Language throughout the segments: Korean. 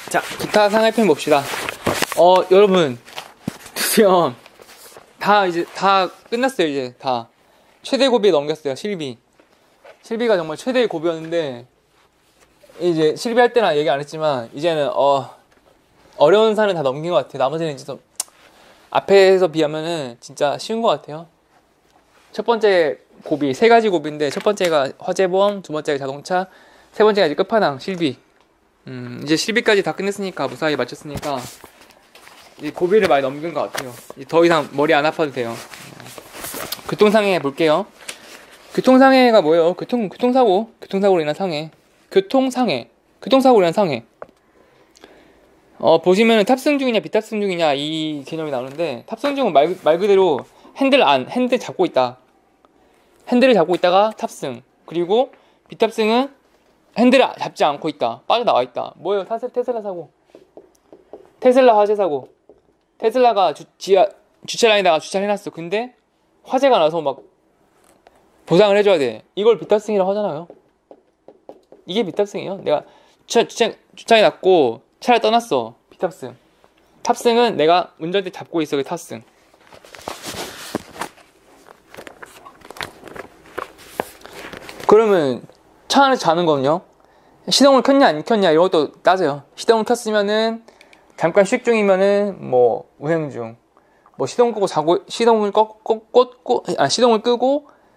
자, 기타 상해편 봅시다. 여러분, 드디어 이제 다 끝났어요. 이제 다 최대 고비에 넘겼어요. 실비가 정말 최대의 고비였는데, 이제 실비 할 때는 얘기 안 했지만 이제는 어려운 산은 다 넘긴 것 같아요. 나머지는 이제 좀 앞에서 비하면은 진짜 쉬운 것 같아요. 첫 번째 고비, 3가지 고비인데, 첫 번째가 화재보험, 두 번째가 자동차, 세 번째가 이제 끝판왕 실비. 이제 실비까지 다 끝냈으니까, 무사히 마쳤으니까 이제 고비를 많이 넘긴 것 같아요. 이제 더 이상 머리 안 아파도 돼요. 교통상해 볼게요. 교통상해가 뭐예요? 교통사고로 인한 상해. 교통사고로 인한 상해. 보시면은 탑승 중이냐 비탑승 중이냐 이 개념이 나오는데, 탑승 중은 말 그대로 핸들 잡고 있다. 핸들을 잡고 있다가 탑승. 그리고 비탑승은 핸들을 잡지 않고 있다. 빠져나와 있다. 뭐예요? 테슬라 사고. 테슬라 화재 사고. 테슬라가 주차장에다가 주차를 해놨어. 근데 화재가 나서 막 보상을 해줘야 돼. 이걸 비탑승이라고 하잖아요. 이게 비탑승이에요. 내가 주차장에 놨고 차를 떠났어. 비탑승. 탑승은 내가 운전대 잡고 있어. 그게 탑승. 그러면 차 안에서 자는 거는요? 시동을 켰냐 안 켰냐 이런 것도 따져요. 시동을 켰으면은 잠깐 휴식 중이면은 뭐 운행 중. 뭐 시동 끄고 시동을 끄고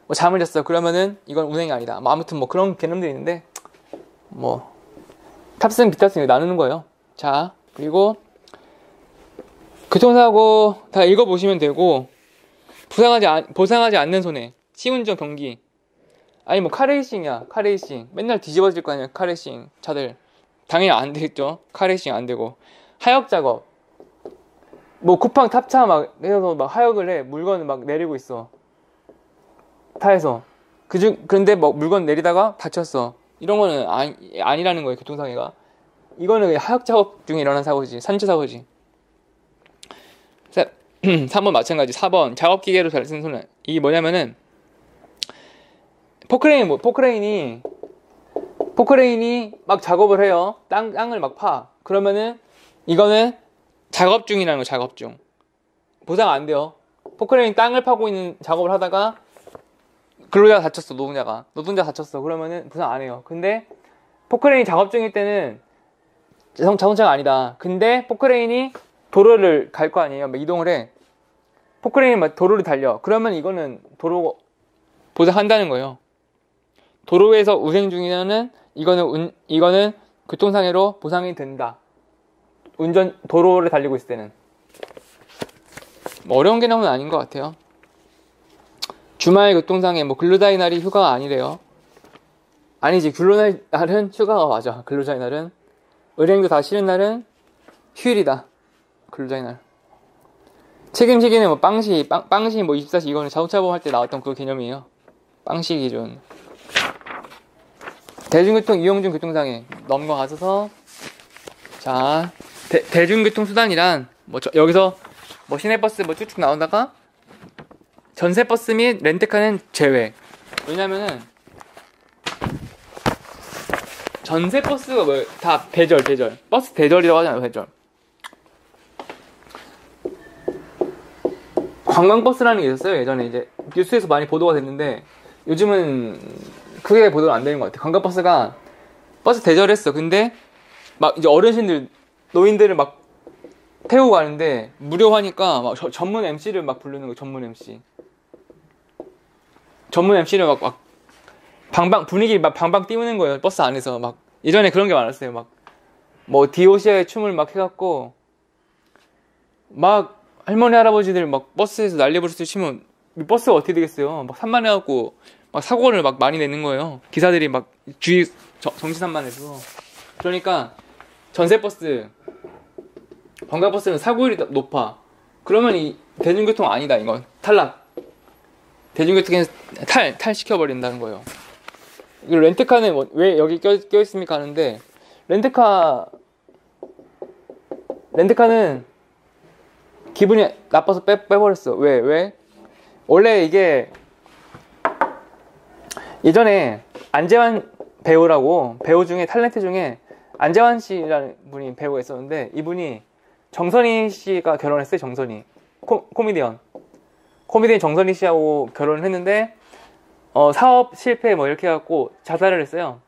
뭐 잠을 잤어. 그러면은 이건 운행이 아니다. 뭐 아무튼 뭐 그런 개념들이 있는데, 뭐 탑승 비탑승 나누는 거예요. 자, 그리고 교통사고 다 읽어보시면 되고, 보상하지 않는 손해, 시운전 경기, 아니 뭐 카레이싱이야. 카레이싱 맨날 뒤집어질 거 아니야. 카레이싱 차들 당연히 안 되겠죠. 카레이싱 안 되고, 하역 작업, 뭐 쿠팡 탑차 막 해서 막 하역을 해. 물건을 막 내리고 있어, 타에서. 그런데 뭐 물건 내리다가 다쳤어. 이런 거는 아니라는 거예요. 교통상해가. 이거는 그냥 하역 작업 중에 일어난 사고지. 산재 사고지. 3번 마찬가지. 4번 작업기계로 잘 쓰는 손해. 이게 뭐냐면은, 포크레인이 막 작업을 해요. 땅을 막 파. 그러면은 이거는 작업 중이라는 거. 작업 중. 보상 안 돼요. 포크레인이 땅을 파고 있는 작업을 하다가 근로자가 다쳤어. 노동자 다쳤어. 그러면은 보상 안 해요. 근데 포크레인이 작업 중일 때는 자동차가 아니다. 근데 포크레인이 도로를 갈 거 아니에요. 막 이동을 해. 포크레인이 막 도로를 달려. 그러면 이거는 도로 보상한다는 거예요. 도로에서 운행 중이면은 이거는 교통상해로 보상이 된다. 도로를 달리고 있을 때는. 뭐 어려운 개념은 아닌 것 같아요. 주말 교통상해, 뭐 근로자의 날이 휴가가 아니래요. 아니지, 근로자의 날은 휴가가 맞아. 근로자의 날은. 은행도 다 쉬는 날은 휴일이다. 근로자의 날. 책임지기는 뭐 빵시 뭐 24시, 이거는 자동차 보험 할 때 나왔던 그 개념이에요. 빵시 기준. 대중교통 이용 중 교통상해 넘어가셔서, 자, 대중교통 수단이란 뭐 여기서 뭐 시내버스 뭐 쭉쭉 나오다가 전세버스 및 렌트카는 제외. 왜냐면은 전세버스가 뭐 다 대절 버스 대절이라고 하잖아요. 대절. 관광버스라는 게 있었어요. 예전에 이제 뉴스에서 많이 보도가 됐는데, 요즘은 크게 보도가 안 되는 것 같아요. 관광버스가 버스 대절했어. 근데 막 이제 노인들을 막 태우고 가는데 무료하니까 막 전문 MC를 막 부르는 거예요. 전문 MC를 막 분위기 막 방방 띄우는 거예요. 버스 안에서. 막 예전에 그런 게 많았어요. 막 뭐 디오시아의 춤을 막 해갖고 막 할머니 할아버지들 막 버스에서 난리 부르스 치면 버스가 어떻게 되겠어요. 막 산만해갖고 막 사고를 막 많이 내는 거예요. 기사들이 막 정지산만해서. 그러니까 전세버스, 관광버스는 사고율이 높아. 그러면 이 대중교통 아니다. 이건 탈락. 대중교통에서 탈시켜버린다는 거예요. 렌트카는 왜 여기 껴있습니까 하는데, 렌트카는 기분이 나빠서 빼버렸어. 왜? 원래 이게 예전에 안재환 배우 중에 탤런트 중에 안재환 씨라는 분이 배우가 있었는데 이분이 정선희 씨가 결혼했어요. 정선희 코미디언 정선희 씨하고 결혼을 했는데 사업 실패 뭐 이렇게 해갖고 자살을 했어요.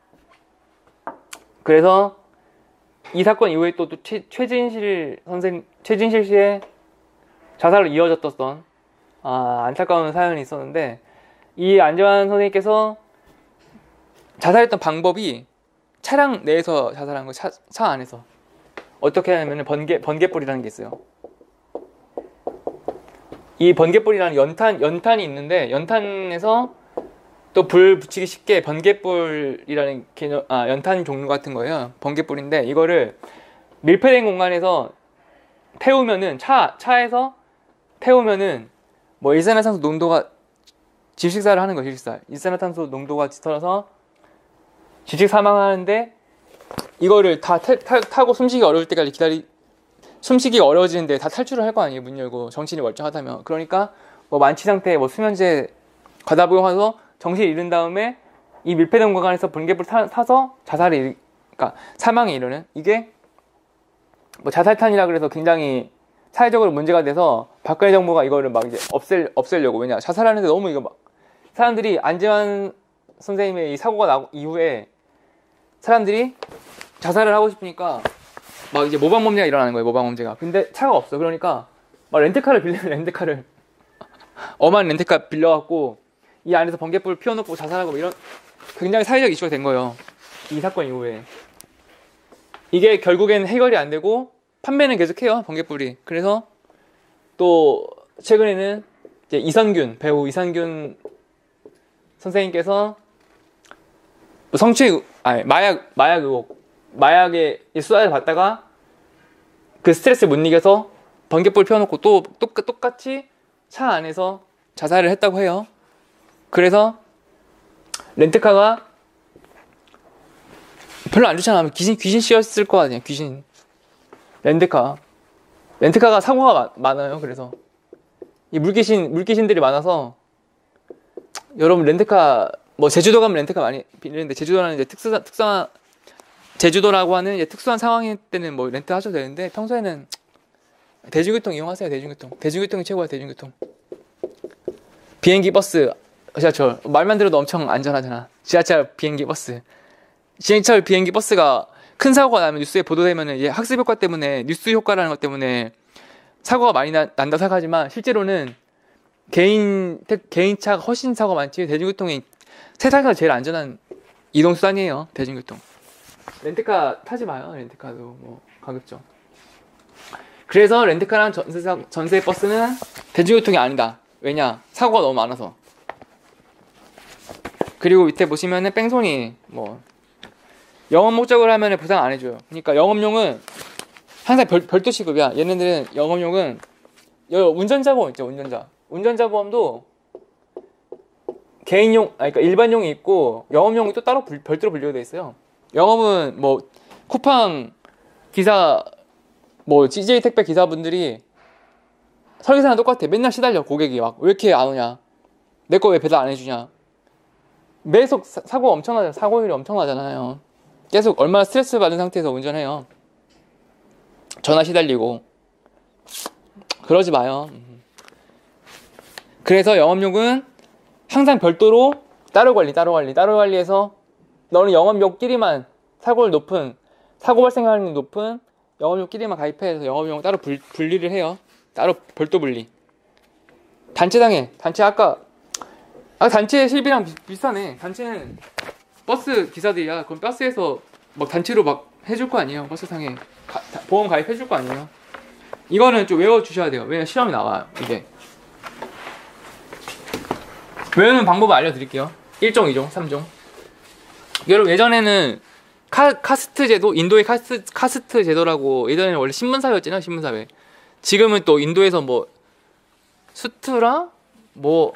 그래서 이 사건 이후에 또 최진실 씨의 자살로 이어졌던 안타까운 사연이 있었는데 이 안재환 선생님께서 자살했던 방법이 차량 내에서 자살한 거예요. 차 안에서. 어떻게 하냐면 번개불이라는 게 있어요. 이 번개불이라는 연탄이 있는데 연탄에서 또 불 붙이기 쉽게 번개불이라는 연탄 종류 같은 거예요. 번개불인데 이거를 밀폐된 공간에서 태우면은 차에서 태우면은 뭐 일산화탄소 농도가 질식사를 하는 거예요. 일산화탄소 농도가 짙어서 질식 사망하는데 이거를 다 타고 숨쉬기 어려울 때까지 숨쉬기가 어려워지는데 다 탈출을 할 거 아니에요. 문 열고 정신이 멀쩡하다면. 그러니까 뭐 만취 상태에 뭐 수면제 과다복용해서 정신을 잃은 다음에 이 밀폐된 공간에서 번개불 타서 그러니까 사망에 이르는 이게 뭐 자살탄이라 그래서 굉장히 사회적으로 문제가 돼서 박근혜 정부가 이거를 막 이제 없애려고. 왜냐 자살하는데 너무 이거 막 사람들이 안재환 선생님의 이 사고가 나고 이후에 사람들이 자살을 하고 싶으니까 막 이제 모방범죄가 일어나는 거예요. 모방범죄가. 근데 차가 없어. 그러니까 막 렌트카를 엄한 렌트카 빌려갖고 이 안에서 번개불 피워놓고 자살하고 뭐 이런 굉장히 사회적 이슈가 된 거예요. 이 사건 이후에. 이게 결국엔 해결이 안 되고 판매는 계속해요. 번개불이. 그래서 또 최근에는 이제 배우 이선균 선생님께서 마약 의혹, 마약에 수사를 받다가 그 스트레스 못 이겨서 번개불 피워놓고 또 똑같이 차 안에서 자살을 했다고 해요. 그래서 렌트카가 별로 안 좋잖아. 귀신 씌웠을 거 아니야. 귀신. 렌트카가 사고가 많아요. 그래서 이 물귀신들이 많아서 여러분 렌트카 뭐 제주도 가면 렌트카 많이 빌리는데 제주도라는 이제 제주도라고 하는 이제 특수한 상황일 때는 뭐 렌트 하셔도 되는데 평소에는 대중교통 이용하세요. 대중교통이 최고야. 대중교통. 비행기, 버스, 지하철 말만 들어도 엄청 안전하잖아. 지하철, 비행기, 버스. 지하철, 비행기, 버스가 큰 사고가 나면 뉴스에 보도되면 이제 학습 효과 때문에 뉴스 효과라는 것 때문에 사고가 많이 난다 생각하지만 실제로는 개인차가 훨씬 사고가 많지. 대중교통이 세상에서 제일 안전한 이동수단이에요. 대중교통. 렌트카 타지 마요. 렌트카도 뭐 가급적. 그래서 렌트카랑 전세 버스는 대중교통이 아니다. 왜냐? 사고가 너무 많아서. 그리고 밑에 보시면은 뺑소니 뭐 영업 목적으로 하면은 보상 안 해줘요. 그러니까 영업용은 항상 별도 시급이야. 얘네들은 영업용은 운전자 보험 있죠. 운전자 보험도 개인용, 그러니까 일반용이 있고 영업용이 또 따로 별도로 분류가 돼 있어요. 영업은 뭐 쿠팡 기사, 뭐 CJ 택배 기사분들이 설계사랑 똑같아. 맨날 시달려. 고객이 막 왜 이렇게 안 오냐, 내 거 왜 배달 안 해주냐. 매속 사고 엄청나잖아요. 사고율이 엄청나잖아요. 계속 얼마나 스트레스 받은 상태에서 운전해요. 전화 시달리고. 그러지 마요. 그래서 영업용은 항상 별도로 따로 관리해서 너는 영업용끼리만 사고 발생 확률이 높은 영업용끼리만 가입해서 영업용 따로 분리를 해요. 따로 별도 분리. 단체당해. 단체 실비랑 비슷하네. 단체는 버스 기사들이야. 그럼 버스에서 막 단체로 막 해줄 거 아니에요. 버스상에 보험 가입해줄 거 아니에요. 이거는 좀 외워주셔야 돼요. 왜냐면 시험이 나와요. 이게 외우는 방법을 알려드릴게요. 1종, 2종, 3종. 여러분 예전에는 카스트 제도, 인도의 카스트 제도라고, 예전에는 원래 신분사회였잖아요. 신분사회. 지금은 또 인도에서 뭐 수트라 뭐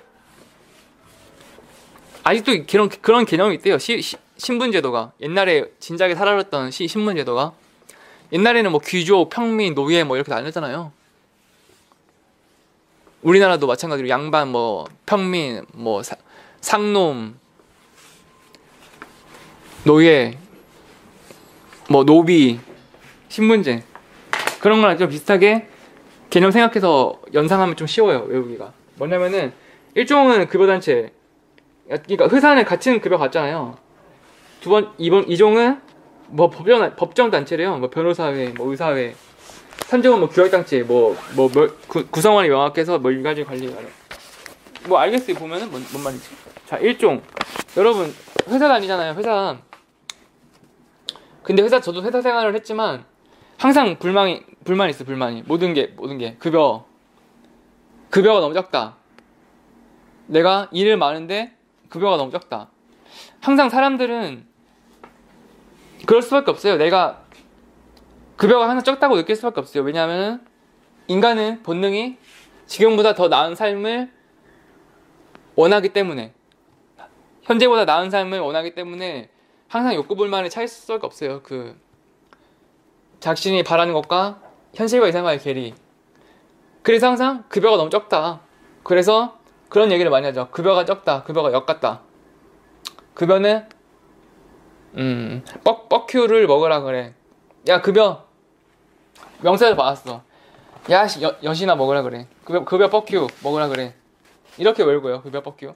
아직도 그런 개념이 있대요. 신분제도가. 옛날에 진작에 사라졌던 신분제도가. 옛날에는 뭐 귀족, 평민, 노예 뭐 이렇게 나뉘었잖아요. 우리나라도 마찬가지로 양반, 뭐 평민, 뭐 상놈, 노예. 뭐 노비, 신문제 그런 거랑 좀 비슷하게 개념 생각해서 연상하면 좀 쉬워요 외우기가. 뭐냐면은 일종은 급여단체, 그러니까 회사는 같은 급여 받잖아요. 이종은 뭐 법정 단체래요. 뭐 변호사회, 뭐 의사회. 3종은 뭐 규약단체, 구성원이 명확해서 뭐 일가지 관리하는. 뭐 알겠어요. 보면은 뭔 말이지? 자, 1종. 여러분 회사 다니잖아요. 회사. 근데 저도 회사 생활을 했지만 항상 불만이 있어. 불만이. 모든 게 급여가 너무 적다. 내가 일을 많은데 급여가 너무 적다. 항상 사람들은 그럴 수밖에 없어요. 내가 급여가 항상 적다고 느낄 수밖에 없어요. 왜냐하면 인간은 본능이 지금보다 더 나은 삶을 원하기 때문에, 현재보다 나은 삶을 원하기 때문에 항상 욕구불만에 차일 수밖에 없어요. 자신이 바라는 것과 현실과 이상과의 괴리. 그래서 항상 급여가 너무 적다. 그래서 그런 얘기를 많이 하죠. 급여가 적다. 급여가 역같다. 급여는 뻑큐를 먹으라 그래. 야, 급여 명세를 받았어. 야, 여신아 먹으라 그래. 급여 뻑큐 먹으라 그래. 이렇게 외우고요. 급여 뻑큐.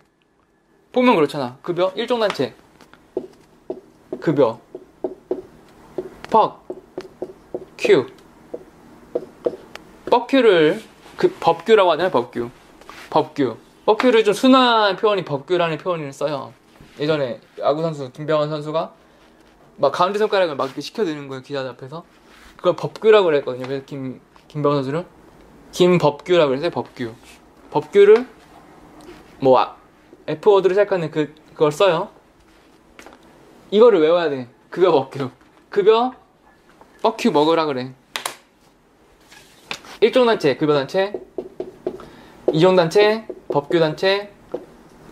보면 그렇잖아. 급여 일종단체. 급여 뻑큐. 뻑큐를 법규라고 하잖아요. 법규를 좀 순화한 표현이 법규라는 표현을 써요. 예전에 야구 선수 김병헌 선수가 막 가운데 손가락을 막 이렇게 시켜드는 거예요. 기자들 앞에서. 그걸 법규라고 그랬거든요. 그래서 김병헌 선수를 김법규라고 그랬어요. 법규를 F워드로 시작하는 그걸 써요. 이거를 외워야 돼. 급여 법규. 급여 뻑큐 먹으라 그래. 1종단체 급여단체, 2종단체 법규단체,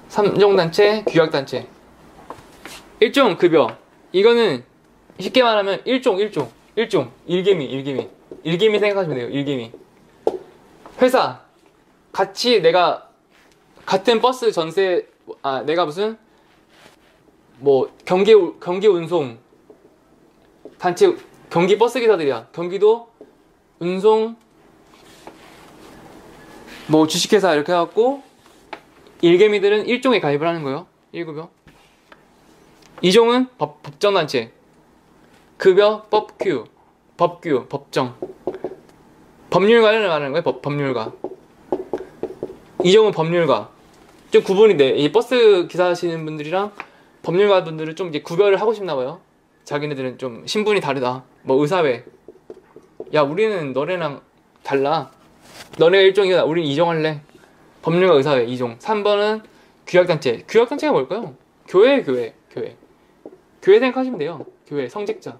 3종단체 규약단체. 1종 급여, 이거는 쉽게 말하면 일종 일개미 생각하시면 돼요. 일개미. 회사 같이 내가 같은 버스 전세, 내가 무슨 경기 운송 단체, 경기 버스 기사들이야. 경기도 운송 주식회사 이렇게 해갖고 일개미들은 1종에 가입을 하는 거예요. 1급여. 2종은 법정단체. 급여 법규, 법정. 법률가를 말하는 거예요. 법률가. 2종은 법률가. 좀 구분이 돼. 이 버스 기사 하시는 분들이랑 법률가 분들은 좀 이제 구별을 하고 싶나 봐요. 자기네들은 좀 신분이 다르다. 의사회. 야, 우리는 너네랑 달라. 너네가 1종이야. 우린 2종 할래. 법률가 의사회 2종. 3번은 규약단체. 규약단체가 뭘까요? 교회 생각하시면 돼요. 교회 성직자.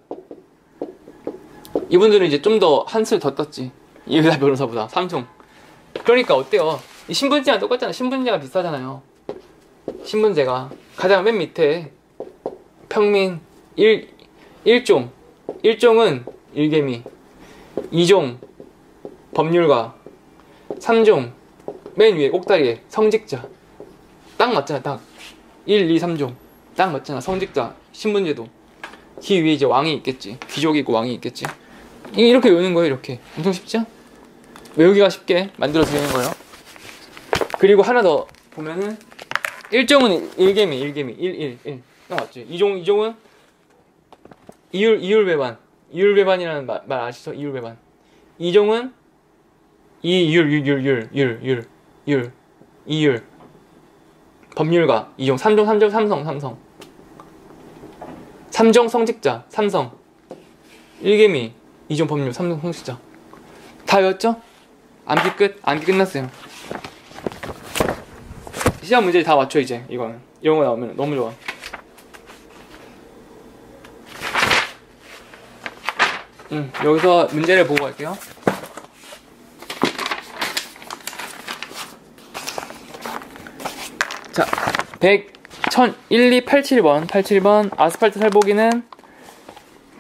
이분들은 이제 좀 더 한술 더 떴지. 이 의사 변호사보다. 3종. 그러니까 어때요? 이 신분제랑 똑같잖아. 신분제가 비슷하잖아요. 신분제가 가장 맨 밑에 평민 1종. 1종은 일개미. 2종 법률가. 3종 맨 위에 꼭다리에 성직자. 딱 맞잖아. 딱 1, 2, 3종 딱 맞잖아. 성직자. 신분제도. 기 위에 이제 왕이 있겠지. 귀족이고 왕이 있겠지. 이렇게 외우는 거예요. 이렇게. 엄청 쉽죠? 외우기가 쉽게 만들어서 되는 거예요. 그리고 하나 더 보면은 1종은 일개미 1 맞지? 2종은 이율배반. 이율배반이라는 말 아시죠? 이율배반. 2종은 이율 법률가. 2종 3종 삼성 3종 성직자 삼성. 일개미 2종 법률 3종 성직자. 다 외웠죠? 암기 끝. 암기 끝났어요. 시험 문제 다 맞춰. 이제 이거는 이런 거 나오면 너무 좋아. 여기서 문제를 보고 갈게요. 자, 1287번 아스팔트 살포기는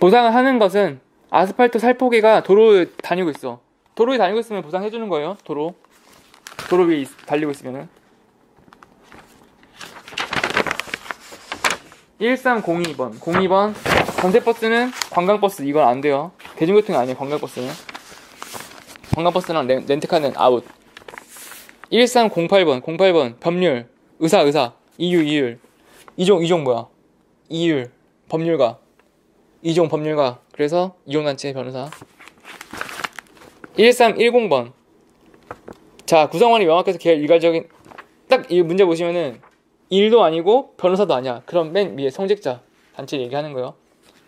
보상을 하는 것은 아스팔트 살포기가 도로에 다니고 있어. 도로에 다니고 있으면 보상해주는 거예요. 도로 위에 달리고 있으면은. 1302번 전세버스는 관광버스 이건 안 돼요. 대중교통이 아니에요. 관광버스는. 관광버스랑 렌트카는 아웃. 1308번 법률 의사 이율 이종 뭐야? 이율 법률가 이종 법률가. 그래서 이종단체 변호사. 1310번. 자, 구성원이 명확해서 계열 일괄적인. 딱 이 문제 보시면은 일도 아니고 변호사도 아니야. 그럼 맨 위에 성직자 단체 얘기하는 거예요.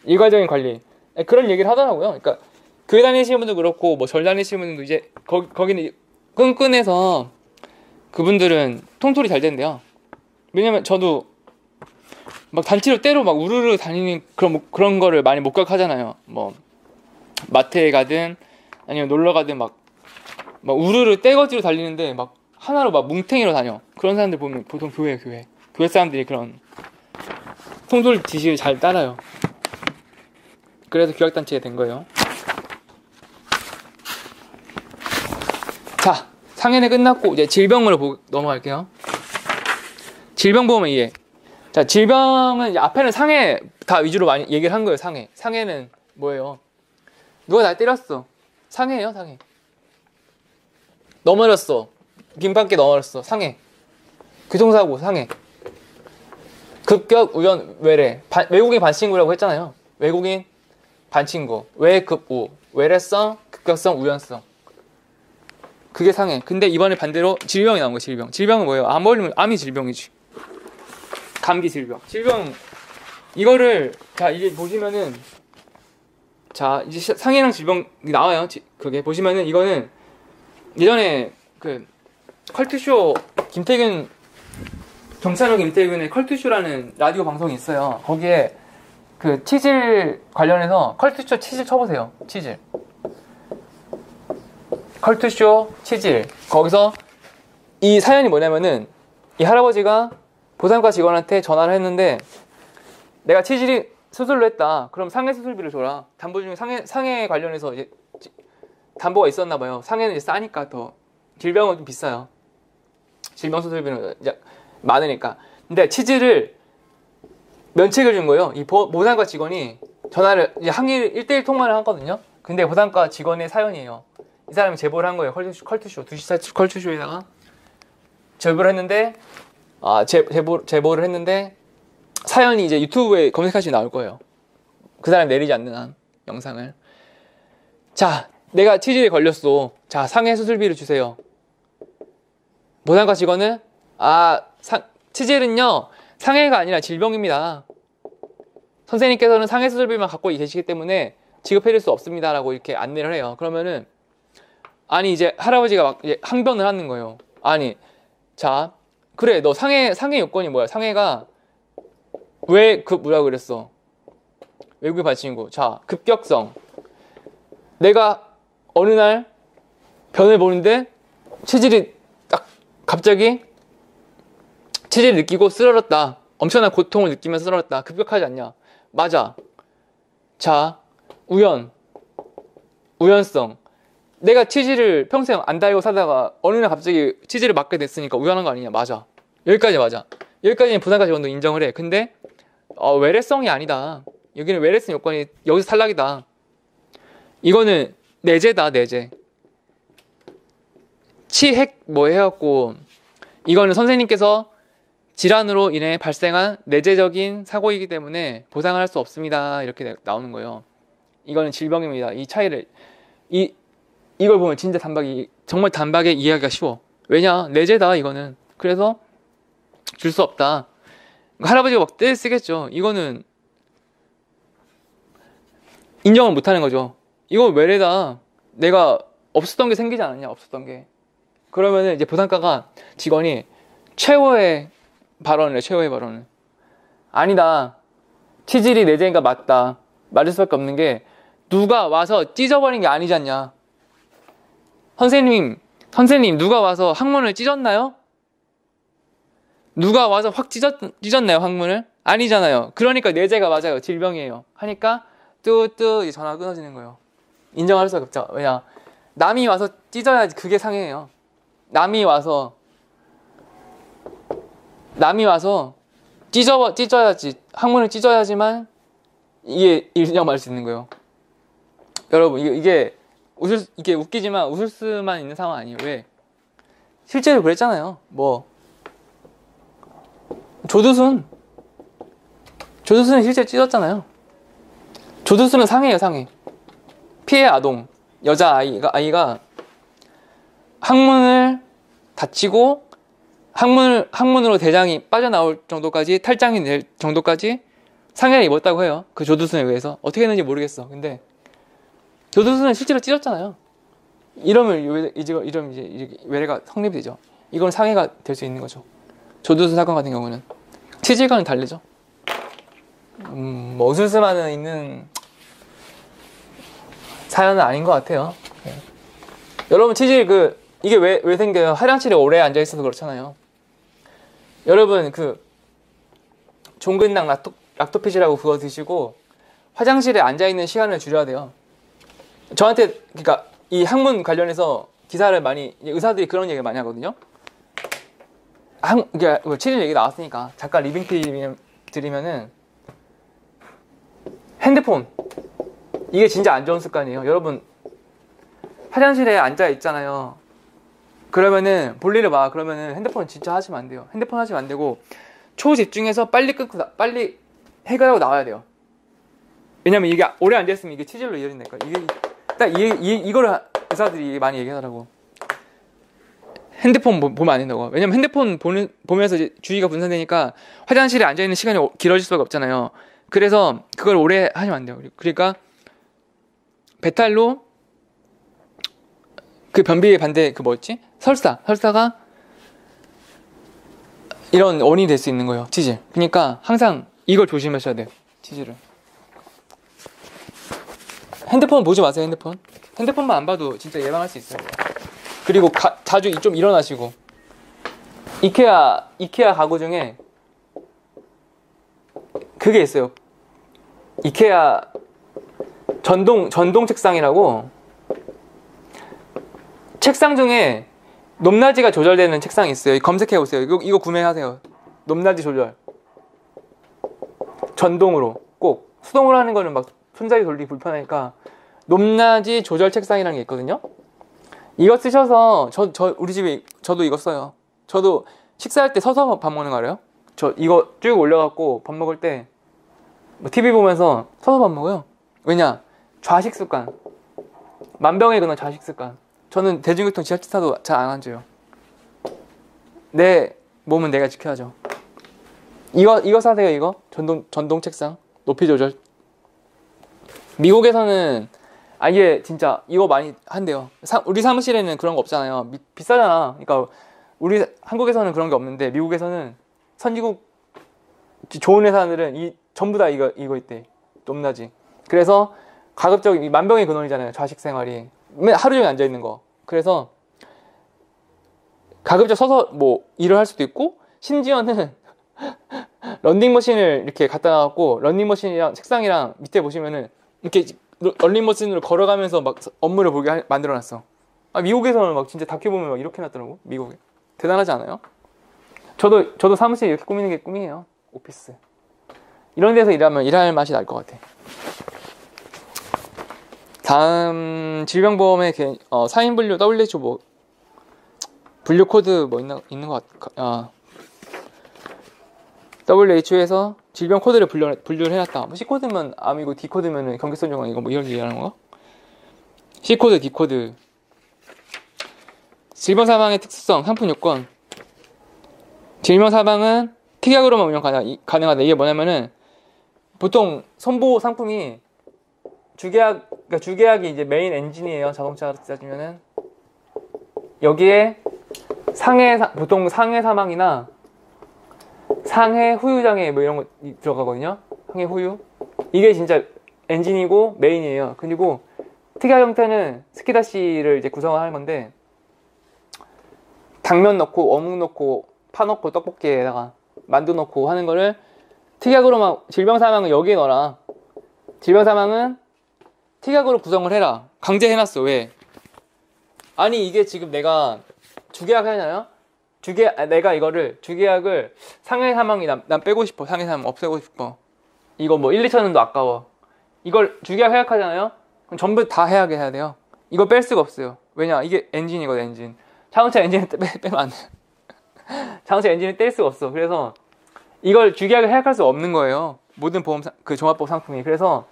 일괄적인 관리. 그런 얘기를 하더라고요. 그러니까 교회 다니시는 분도 그렇고 뭐 절 다니시는 분들도 이제 거기는 끈끈해서 그분들은 통솔이 잘 된대요. 왜냐면 저도 막 단체로 때로 막 우르르 다니는 그런 거를 많이 목격하잖아요. 뭐 마트에 가든 아니면 놀러 가든 막 우르르 떼거지로 달리는데 막 하나로 막 뭉탱이로 다녀. 그런 사람들 보면 보통 교회 사람들이 그런 통솔 지시를 잘 따라요. 그래서 교학단체가 된 거예요. 자, 상해는 끝났고 이제 질병으로 넘어갈게요. 질병보험은 이해. 자, 질병은 이제 앞에는 상해 다 위주로 많이 얘기를 한 거예요. 상해는 뭐예요? 누가 날 때렸어. 상해예요. 상해. 넘어졌어. 빈방께 넘어졌어. 상해. 교통사고 상해. 급격 우연 외래. 외국인 반신구라고 했잖아요. 외국인 반친구, 외급우, 외래성, 급격성, 우연성. 그게 상해. 근데 이번에 반대로 질병이 나온 거예요. 질병. 질병은 뭐예요? 암 걸리면 암이 질병이지. 감기 질병. 질병 이거를 자 이제 보시면은 자 이제 상해랑 질병이 나와요. 그게 보시면은 이거는 예전에 그 컬투쇼 정찬욱 김태균의 컬투쇼라는 라디오 방송이 있어요. 거기에 그 치질 관련해서 컬투쇼 치질 쳐보세요. 치질. 컬투쇼 치질. 거기서 이 사연이 뭐냐면은 이 할아버지가 보상과 직원한테 전화를 했는데 내가 치질이 수술로 했다. 그럼 상해 수술비를 줘라. 담보 중에 상해 관련해서 이제 담보가 있었나 봐요. 상해는 이제 싸니까 더. 질병은 좀 비싸요. 질병 수술비는 이제 많으니까. 근데 치질을 면책을 준 거예요. 이 보상과 직원이 전화를 이제 항의 1대1 통화를 하거든요. 근데 보상과 직원의 사연이에요. 이 사람이 제보를 한 거예요. 컬투쇼 2시 컬투쇼에다가 제보를 했는데 제보를 했는데 사연이 이제 유튜브에 검색하시면 나올 거예요. 그 사람이 내리지 않는 한 영상을. 자, 내가 치질에 걸렸어. 자, 상해 수술비를 주세요. 보상과 직원은 치질은요 상해가 아니라 질병입니다. 선생님께서는 상해 수술비만 갖고 계시기 때문에 지급해줄 수 없습니다. 라고 이렇게 안내를 해요. 그러면은 아니 이제 할아버지가 막 이제 항변을 하는 거예요. 아니 자 그래 너 상해 요건이 뭐야? 상해가 왜 뭐라 그랬어? 외국인 반친구. 자 급격성. 내가 어느 날 변을 보는데 치질이 딱 갑자기 치질을 느끼고 쓰러졌다. 엄청난 고통을 느끼면서 쓰러졌다. 급격하지 않냐? 맞아. 자, 우연성. 내가 치질을 평생 안 달고 살다가 어느 날 갑자기 치질을 맞게 됐으니까 우연한 거 아니냐? 맞아. 여기까지 맞아. 여기까지는 부산과 직원도 인정을 해. 근데 외래성이 아니다. 여기는 외래성 요건이 여기서 탈락이다. 이거는 내재다. 내재. 치핵 뭐 해갖고 이거는 선생님께서 질환으로 인해 발생한 내재적인 사고이기 때문에 보상을 할 수 없습니다. 이렇게 나오는 거예요. 이거는 질병입니다. 이 차이를 이걸 보면 진짜 정말 단박에 이해하기가 쉬워. 왜냐? 내재다 이거는. 그래서 줄 수 없다. 할아버지가 막 떼 쓰겠죠. 이거는 인정을 못하는 거죠. 이거 외래다. 내가 없었던 게 생기지 않았냐? 없었던 게. 그러면은 이제 보상과가 직원이 최후의 발언을 해. 최후의 발언을. 아니다. 치질이 내재인가 맞다. 맞을 수밖에 없는 게 누가 와서 찢어버린 게 아니지 않냐. 선생님 누가 와서 항문을 찢었나요? 누가 와서 확 찢었나요 항문을? 아니잖아요. 그러니까 내재가 맞아요. 질병이에요. 하니까 뚜뚜 전화가 끊어지는 거예요. 인정할 수가 없죠. 왜냐? 남이 와서 찢어야지 그게 상해예요. 남이 와서 찢어야지 항문을 찢어야지만 이게 인정받을 수 있는 거예요. 여러분, 이게 이게 웃기지만 웃을 수만 있는 상황 아니에요. 왜? 실제로 그랬잖아요. 뭐 조두순은 실제 찢었잖아요. 조두순은 상해예요, 상해. 피해 아동, 여자아이가 항문을 다치고 항문으로 대장이 빠져나올 정도까지, 탈장이 될 정도까지 상해를 입었다고 해요. 그 조두순에 의해서. 어떻게 했는지 모르겠어. 근데 조두순은 실제로 찢었잖아요. 이러면 이제 외래가 성립이 되죠. 이건 상해가 될 수 있는 거죠. 조두순 사건 같은 경우는 치질과는 다르죠. 뭐 웃을 수만은 있는 사연은 아닌 것 같아요. 네. 여러분, 치질 이게 왜 생겨요? 화장실에 오래 앉아 있어서 그렇잖아요. 여러분, 종근당 락토피지라고 그거 드시고 화장실에 앉아 있는 시간을 줄여야 돼요. 저한테, 그러니까 이 항문 관련해서 기사를 많이, 의사들이 그런 얘기를 많이 하거든요. 그러니까 치질 얘기 나왔으니까 잠깐 리빙 드리면은, 핸드폰, 이게 진짜 안 좋은 습관이에요. 여러분, 화장실에 앉아 있잖아요. 그러면은 볼일을 봐. 그러면은 핸드폰 진짜 하시면 안 돼요. 핸드폰 하시면 안 되고 초집중해서 빨리 끊고 빨리 해결하고 나와야 돼요. 왜냐면 이게 오래 앉아 있으면 이게 치질로 이어진다니까. 이게 딱 이거를 의사들이 많이 얘기하더라고. 핸드폰 보면 안 된다고. 왜냐면 핸드폰 보면서 이제 주의가 분산되니까 화장실에 앉아 있는 시간이 길어질 수밖에 없잖아요. 그래서 그걸 오래 하시면 안 돼요. 그러니까 배탈로 그 변비의 반대 뭐였지? 설사가 이런 원인이 될 수 있는 거예요. 치질. 그러니까 항상 이걸 조심하셔야 돼요. 치질을. 핸드폰 보지 마세요. 핸드폰만 안 봐도 진짜 예방할 수 있어요. 그리고 자주 좀 일어나시고. 이케아 가구 중에 그게 있어요. 이케아 전동 책상이라고, 책상 중에 높낮이가 조절되는 책상이 있어요. 검색해보세요. 이거 구매하세요. 높낮이 조절. 전동으로. 꼭. 수동으로 하는 거는 막 손잡이 돌리기 불편하니까 높낮이 조절 책상이라는 게 있거든요. 이거 쓰셔서 우리 집에 저도 이거 써요. 저도 식사할 때 서서 밥 먹는 거 알아요? 저 이거 쭉 올려갖고 밥 먹을 때 뭐 TV 보면서 서서 밥 먹어요. 왜냐? 좌식 습관. 만병의 근원 좌식 습관. 저는 대중교통 지하철 타도 잘 안 앉아요. 내 몸은 내가 지켜야죠. 이거 사세요. 이거 전동 책상 높이 조절. 미국에서는 아예 진짜 이거 많이 한대요. 우리 사무실에는 그런 거 없잖아요. 비싸잖아. 그러니까 우리 한국에서는 그런 게 없는데 미국에서는 선진국 좋은 회사들은 전부 다 이거 있대. 높낮이. 그래서 가급적 만병의 근원이잖아요. 좌식 생활이. 하루 종일 앉아 있는 거. 그래서 가급적 서서 뭐 일을 할 수도 있고, 심지어는 런닝머신을 이렇게 갖다 놔갖고 런닝머신이랑 책상이랑 밑에 보시면은 이렇게 런닝머신으로 걸어가면서 막 업무를 보게 만들어놨어. 미국에서는 막 진짜 다큐 보면 막 이렇게 놨더라고. 미국에. 대단하지 않아요? 저도 사무실 이렇게 꾸미는 게 꿈이에요. 오피스. 이런 데서 일하면 일할 맛이 날 것 같아. 다음 질병보험의 4인 분류 WHO 뭐 분류 코드 뭐 있는 것 같아. WHO에서 질병 코드를 분류를 해놨다. 뭐 C 코드면 암이고 D 코드면은 경계성 질환이고 뭐 이런 얘기하는 거. C 코드, D 코드. 질병 사망의 특수성, 상품 요건. 질병 사망은 특약으로만 운영 가능하다. 이게 뭐냐면은 보통 선보 상품이 주계약이 이제 메인 엔진이에요. 자동차 따지면은 여기에 보통 상해 사망이나 상해 후유 장애 뭐 이런 거 들어가거든요. 상해 후유. 이게 진짜 엔진이고 메인이에요. 그리고 특약 형태는 스키다시를 이제 구성을 하는 건데, 당면 넣고 어묵 넣고 파 넣고 떡볶이에다가 만두 넣고 하는 거를 특약으로만, 질병 사망은 여기에 넣어라. 질병 사망은 특약으로 구성을 해라. 강제 해놨어. 왜? 아니 이게 지금 내가 주계약 하잖아요. 내가 이거를 주계약을 상해 사망이 난 빼고 싶어. 상해 사망 없애고 싶어. 이거 뭐 1, 2천원도 아까워. 이걸 주기하게 해약하잖아요. 그럼 전부 다 해약을 해야 돼요. 이거 뺄 수가 없어요. 왜냐? 이게 엔진이거든, 엔진. 자동차 엔진을 빼면 안 돼. 자동차 엔진을 뗄 수가 없어. 그래서 이걸 주기하게 해약할 수 없는 거예요. 모든 보험 그 종합보험 상품이. 그래서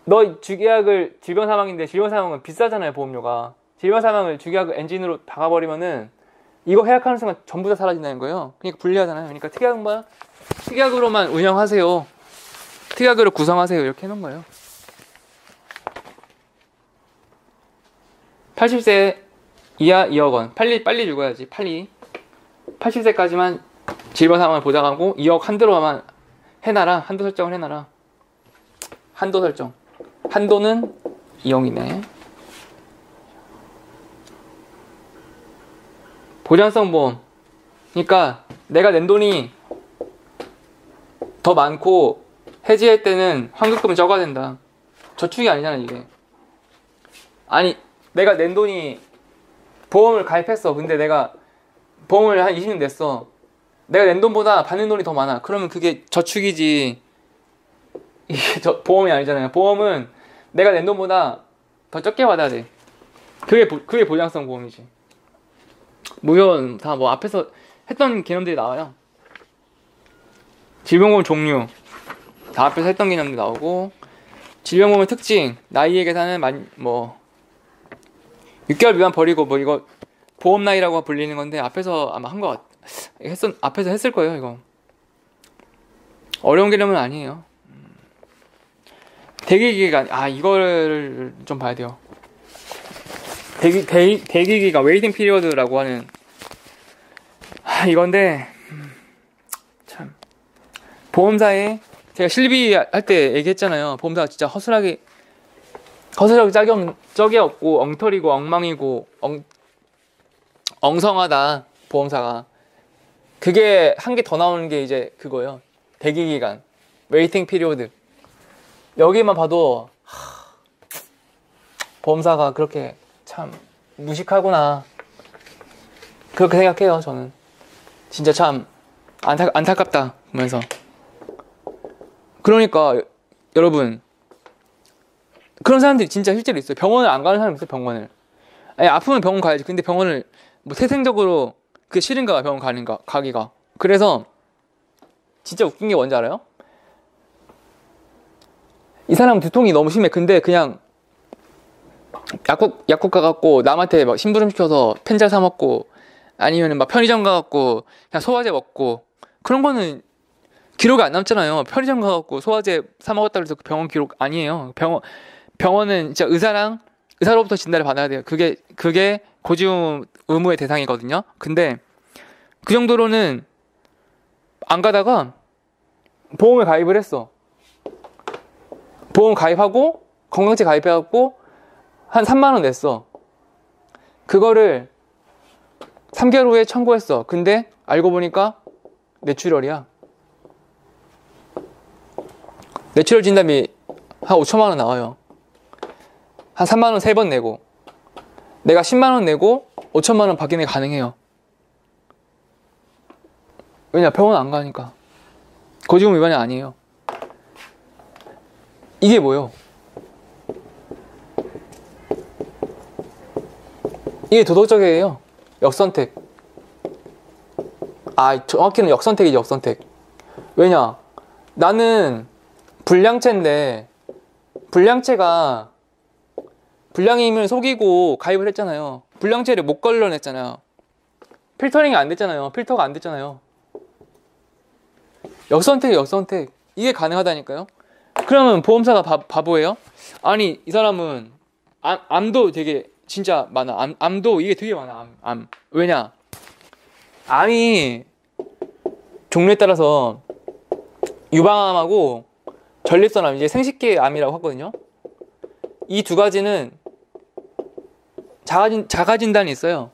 너 주기약을 질병 사망인데 질병 사망은 비싸잖아요, 보험료가. 질병 사망을 주기약 엔진으로 박아버리면은 이거 해약하는 순간 전부 다 사라진다는 거예요. 그러니까 불리하잖아요. 그러니까 특약으로만 운영하세요. 특약으로 구성하세요. 이렇게 해놓은 거예요. 80세 이하 2억 원. 빨리 죽어야지. 80세까지만 질병 사망을 보장하고 2억 한도로만 해놔라. 한도 설정을 해놔라. 한도 설정. 한도는 2억이네. 보장성 보험. 그러니까 내가 낸 돈이 더 많고 해지할 때는 환급금은 적어야 된다. 저축이 아니잖아, 이게. 아니, 내가 낸 돈이 보험을 가입했어. 근데 내가 보험을 한 20년 냈어. 내가 낸 돈보다 받는 돈이 더 많아. 그러면 그게 저축이지. 이게 보험이 아니잖아요. 보험은 내가 낸 돈보다 더 적게 받아야 돼. 그게 보장성 보험이지. 물론 다 뭐 앞에서 했던 개념들이 나와요. 질병보험 종류 다 앞에서 했던 개념들이 나오고, 질병보험의 특징, 나이의 계산은 6개월 미만 버리고 뭐 이거 보험 나이라고 불리는 건데 앞에서 아마 한 거 앞에서 했을 거예요. 이거 어려운 개념은 아니에요. 대기기간, 이거를 좀 봐야 돼요. 대기기간, 웨이팅 피리어드라고 하는 이건데, 참 보험사에 제가 실비 할 때 얘기했잖아요. 보험사가 진짜 허술하게 짝이 없고 엉터리고 엉망이고 엉성하다. 보험사가 그게 한 개 더 나오는 게 이제 그거예요. 대기기간, 웨이팅 피리어드. 여기만 봐도 보험사가 그렇게 참 무식하구나, 그렇게 생각해요. 저는 진짜 참 안타깝다 보면서. 그러니까 여러분, 그런 사람들이 진짜 실제로 있어요. 병원을 안 가는 사람이 있어요. 병원을. 아니, 아프면 병원 가야지. 근데 병원을 뭐 태생적으로 그게 싫은가 봐, 병원 가기가. 그래서 진짜 웃긴 게 뭔지 알아요? 이 사람은 두통이 너무 심해. 근데 그냥 약국 가갖고 남한테 막 심부름 시켜서 펜잘 사 먹고, 아니면 막 편의점 가갖고 그냥 소화제 먹고, 그런 거는 기록이 안 남잖아요. 편의점 가갖고 소화제 사 먹었다 그래서 병원 기록 아니에요. 병원은 진짜 의사로부터 진단을 받아야 돼요. 그게 고지움 의무의 대상이거든요. 근데 그 정도로는 안 가다가 보험을 가입을 했어. 보험 가입하고 건강증 가입해갖고 한 3만원 냈어. 그거를 3개월 후에 청구했어. 근데 알고 보니까 뇌출혈이야. 뇌출혈 진단비 한 5천만원 나와요. 한 3만원 3번 내고, 내가 10만원 내고 5천만원 받기는 게 가능해요. 왜냐? 병원 안 가니까. 고지금 위반이 아니에요. 이게 뭐예요? 이게 도덕적이에요. 역선택. 정확히는 역선택이지, 역선택. 왜냐? 나는 불량체인데, 불량체가 불량임을 속이고 가입을 했잖아요. 불량체를 못 걸러냈잖아요. 필터링이 안 됐잖아요. 필터가 안 됐잖아요. 역선택이 역선택. 이게 가능하다니까요. 그러면 보험사가 바보예요? 아니, 이 사람은 암도 되게 진짜 많아. 암도 이게 되게 많아. 암. 왜냐? 암이 종류에 따라서 유방암하고 전립선암, 이제 생식기 암이라고 하거든요. 이 두 가지는 자가 진단이 있어요.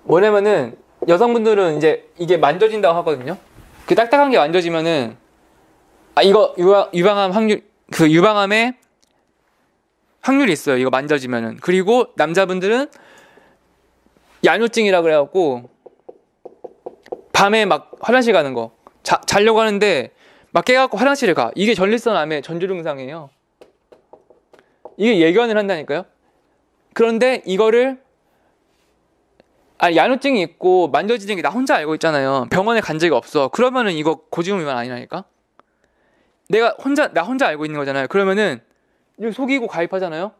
뭐냐면은 여성분들은 이제 이게 만져진다고 하거든요. 그 딱딱한 게 만져지면은 이거 유방암 확률, 그 유방암의 확률이 있어요. 이거 만져지면은. 그리고 남자분들은 야뇨증이라 그래갖고 밤에 막 화장실 가는 거, 자려고 하는데 막 깨갖고 화장실에 가. 이게 전립선암의 전조 증상이에요. 이게 예견을 한다니까요. 그런데 이거를 야뇨증이 있고 만져지는 게 나 혼자 알고 있잖아요. 병원에 간 적이 없어. 그러면은 이거 고지혈 위반 아니라니까. 나 혼자 알고 있는 거잖아요. 그러면은 이거 속이고 가입하잖아요.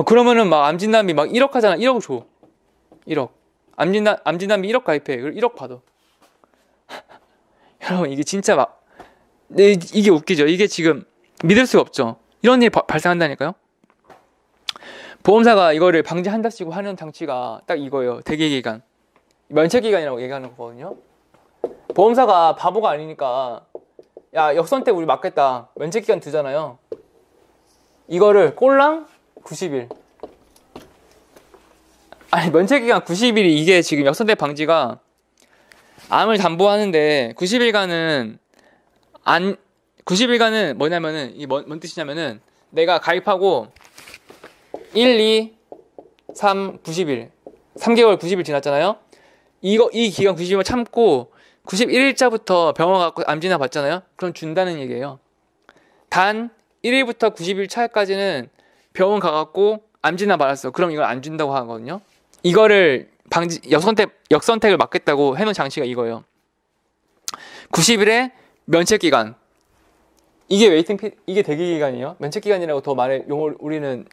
그러면은 막 암진단비 막 1억 하잖아. 1억 줘. 1억. 암진단비 1억 가입해. 그리고 1억 받아. 여러분 이게 진짜 막 이게 웃기죠. 이게 지금 믿을 수가 없죠. 이런 일이 발생한다니까요. 보험사가 이거를 방지한답시고 하는 장치가 딱 이거예요. 대기기간. 면책기간이라고 얘기하는 거거든요. 보험사가 바보가 아니니까 야 역선택 우리 맞겠다. 면책기간 두잖아요. 이거를 꼴랑 90일. 면책기간 90일이 이게 지금 역선택 방지가 암을 담보하는데 90일간은 뭐냐면은 이게 뭔 뜻이냐면은 내가 가입하고 1, 2, 3, 90일 3개월 90일 지났잖아요. 이 기간 90일을 참고 91일자부터 병원 가고 암진단 받잖아요. 그럼 준다는 얘기예요. 단 1일부터 90일 차까지는 병원 가갖고 암진단 받았어. 그럼 이걸 안 준다고 하거든요. 이거를 역선택을 막겠다고 해놓은 장치가 이거예요. 90일의 면책기간. 이게 대기기간이에요. 면책기간이라고 더 우리는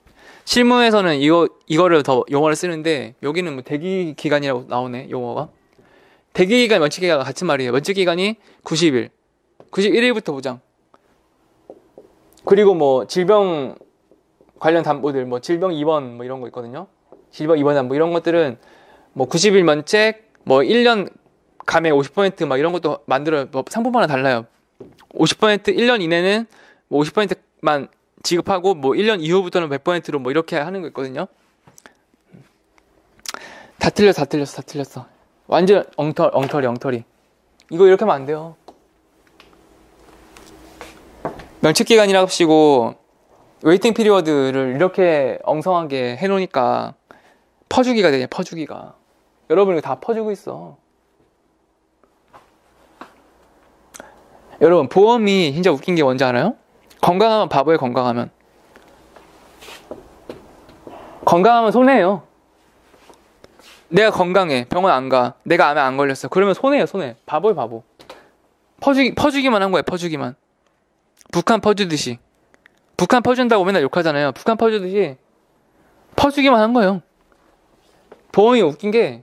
실무에서는 이거를 더 용어를 쓰는데 여기는 뭐 대기기간이라고 나오네, 용어가. 대기기간, 면책기간과 같은 말이에요. 면책기간이 90일. 91일부터 보장. 그리고 뭐 질병 관련 담보들, 뭐 질병 입원 뭐 이런 거 있거든요. 질병 입원 담보 이런 것들은 뭐 90일 면책, 뭐 1년 감액 50%막 이런 것도 만들어요. 뭐 상품마다 달라요. 50% 1년 이내는 뭐 50%만 지급하고 뭐 1년 이후부터는 100%로 뭐 이렇게 하는 거 있거든요. 다 틀렸어. 완전 엉터리. 이거 이렇게 하면 안 돼요. 면책기간이라고 하시고 웨이팅 피리어드를 이렇게 엉성하게 해놓으니까 퍼주기가 되냐, 퍼주기가. 여러분 이거 다 퍼주고 있어. 여러분 보험이 진짜 웃긴 게 뭔지 알아요? 건강하면 바보예요. 건강하면 손해예요. 내가 건강해. 병원 안 가. 내가 암에 안 걸렸어. 그러면 손해예요. 손해. 바보예요. 바보. 퍼주기만 한 거예요. 퍼주기만. 북한 퍼주듯이. 북한 퍼준다고 맨날 욕하잖아요. 북한 퍼주듯이 퍼주기만 한 거예요. 보험이 웃긴 게